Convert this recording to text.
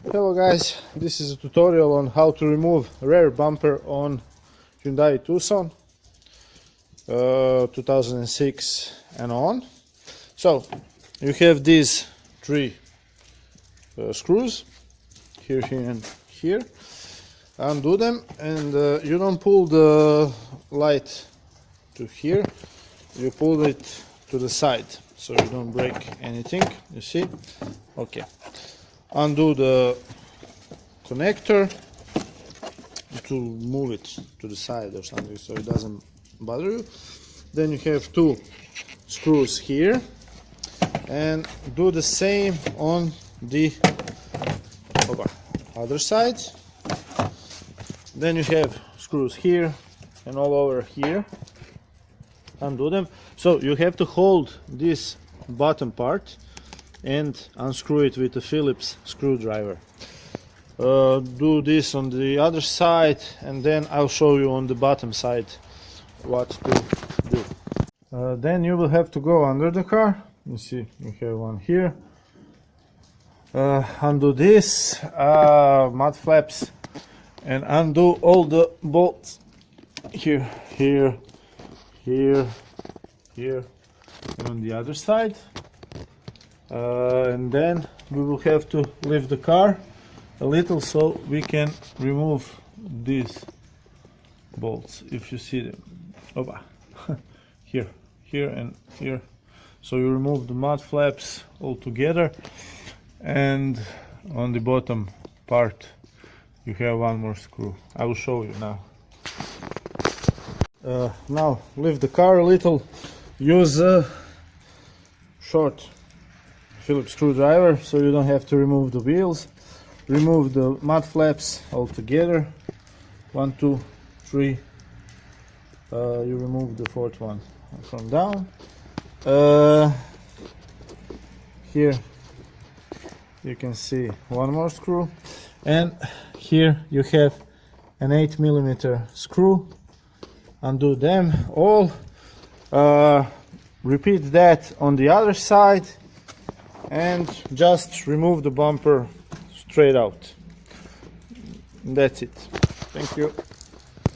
Hello guys, this is a tutorial on how to remove rear bumper on Hyundai Tucson 2006 and on. So you have these three screws here, here and here. Undo them, and you don't pull the light to here, you pull it to the side so you don't break anything, you see. Okay, undo the connector to move it to the side or something so it doesn't bother you. Then you have two screws here, and do the same on the other side. Then you have screws here and all over here. Undo them. So you have to hold this bottom part and unscrew it with a Phillips screwdriver. Do this on the other side, and then I'll show you on the bottom side what to do. Then you will have to go under the car. You see, you have one here. Undo this mud flaps and undo all the bolts here, here, here, here, and on the other side. And then we will have to lift the car a little so we can remove these bolts, if you see them. Here, here and here. So you remove the mud flaps all together, and on the bottom part you have one more screw. I will show you now. Now lift the car a little. Use a short Phillips screwdriver so you don't have to remove the wheels. Remove the mud flaps all together. 1, 2, 3. You remove the fourth one from down. Here you can see one more screw, and here you have an 8mm screw. Undo them all. Repeat that on the other side, and just remove the bumper straight out. That's it. Thank you.